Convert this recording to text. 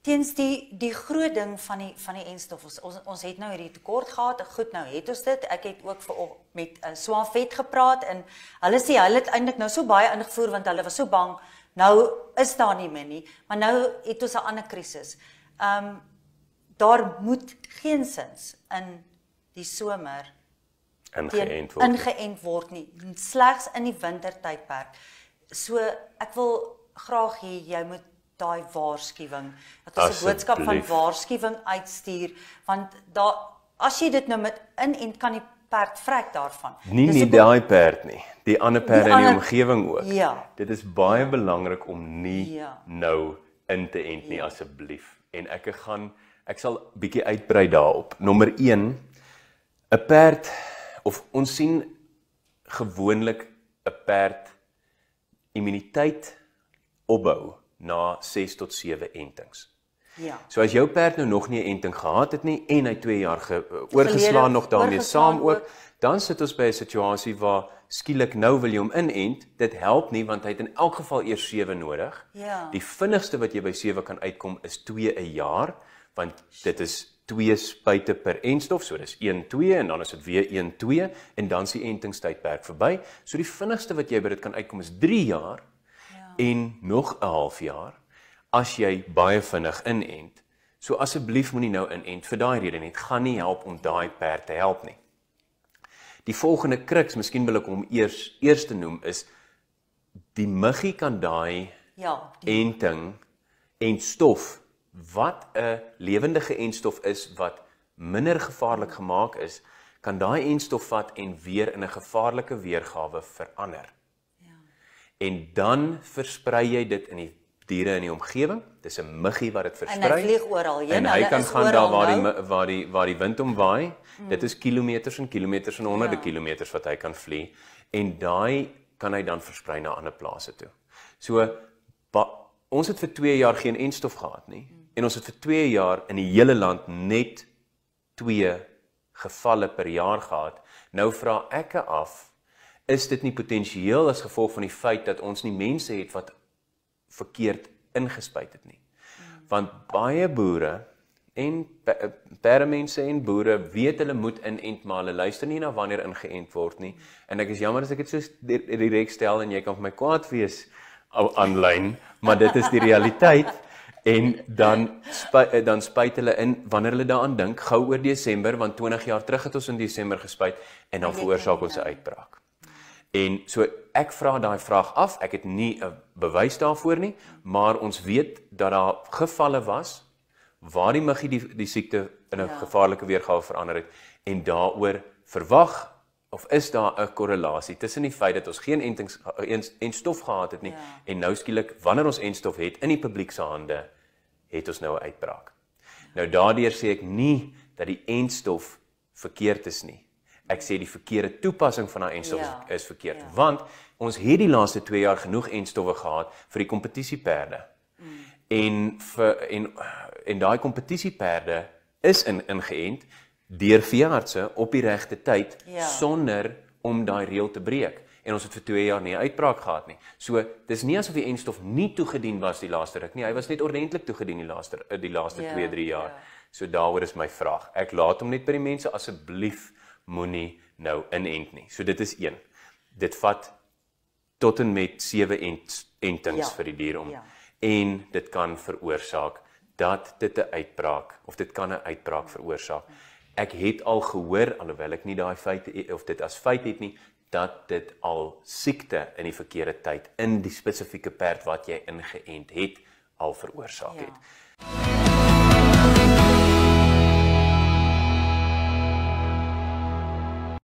teens die groot ding van die enstof, ons het nou hierdie tekort gehad, goed, nou het ons dit, ek het ook met Swaafwet gepraat, en hulle sê, hulle het eintlik nou so baie ingevoer, want hulle was so bang, nou is daar nie meer nie, maar nou het ons 'n ander krisis. Daar moet geensins in die somer ingeënt word nie, slegs in die wintertydperk. So, ek wil graag hê, jy moet daai waarskuwing, dat ons 'n boodskap van waarskuwing uitstuur, want as jy dit nou met inent, kan die perd vrek daarvan. Nie daai perd nie, die ander perde in die omgewing ook. Ja. Dit is baie belangrik om nie nou in te ent nie, asseblief. En ek sal bietjie uitbrei daarop. Nommer 1, 'n perd, of ons sien gewoonlik 'n perd immuniteit opbou na 6 tot 7 entings. Ja. So as jou perd nou nog nie 'n enting gehad het nie, en hy 2 jaar oorgeslaan nog daarmee saam ook, dan sit ons by 'n situasie waar skielik nou wil jy hom inent, dit help nie, want hy het in elk geval eers 7 nodig. Ja. Die vinnigste wat jy by 7 kan uitkom is 2 'n jaar, want dit is 2 spuite per enstof, so dis 1-2, en dan is dit weer 1-2, en dan is die entingstydperk verby. So die vinnigste wat jy by dit kan uitkom is 3 jaar, en nog 'n half jaar, as jy baie vinnig inent. So asseblief moenie nou inent vir daai rede nie, dit gaan nie help om daai perd te help nie. Die volgende kruks, miskien wil ek hom eers te noem, is, die muggie kan daai entstof, wat 'n lewendige enstof is, wat minder gevaarlik gemaak is, kan daai enstof vat en weer in 'n gevaarlike weergawe verander. En dan versprei jy dit in die diere in die omgewing, dis 'n muggie wat dit versprei, en hy vlieg oral, en hy kan gaan daar waar die wind hom waai, dit is kilometers en kilometers en honderde kilometers wat hy kan vlieg, en daai kan hy dan versprei na ander plase toe. So, ons het vir 2 jaar geen enstof gehad nie, en ons het vir 2 jaar in die hele land net 2 gevalle per jaar gehad. Nou vra ek af, is dit nie potensieel as gevolg van die feit dat ons nie mense het wat verkeerd ingespuit het nie? Want baie boere en perdemense en boere weet hulle moet inent, maar hulle luister nie na wanneer ingeënt word nie. En ek is jammer as ek dit so direk stel en jy kan vir my kwaad wees aanlyn, maar dit is die realiteit. En dan spuit hulle in wanneer hulle daaraan dink, gou oor Desember, want 20 jaar terug het ons in Desember gespuit, en dan veroorsaak ons 'n uitbraak. En so ek vra daai vraag af, ek het nie 'n bewys daarvoor nie, maar ons weet dat daar gevalle was waar die muggie die siekte in 'n gevaarlike weergawe verander het, en daaroor verwag of is daar 'n korrelasie tussen die feit dat ons geen entstof gehad het nie, en nou skielik wanneer ons entstof het in die publiek se hande, het ons nou 'n uitbraak. Nou daardeur sê ek nie dat die entstof verkeerd is nie. Ek sê die verkeerde toepassing van daai entstof is verkeerd, want ons het die laaste 2 jaar genoeg entstowwe gehad vir die kompetisieperde. En daai kompetisieperde is ingeënt deur veeartse op die regte tyd, sonder om daai reël te breek. En ons het vir 2 jaar nie 'n uitbraak gehad nie. So, dis nie asof die entstof nie toegedien was die laaste ruk nie, hy was net ordentlik toegedien die laaste 2-3 jaar. So daaroor is my vraag. Ek laat hom net by die mense, asseblief moenie nou inent nie. So dit is 1. Dit vat tot en met 7 entings vir die dier om. En dit kan veroorsaak dat dit 'n uitbraak, of dit kan 'n uitbraak veroorsaak. Ek het al gehoor, alhoewel ek nie daai feite of dit as feit het nie, dat dit al siekte in die verkeerde tyd in die spesifieke perd wat jy ingeënt het, al veroorsaak het.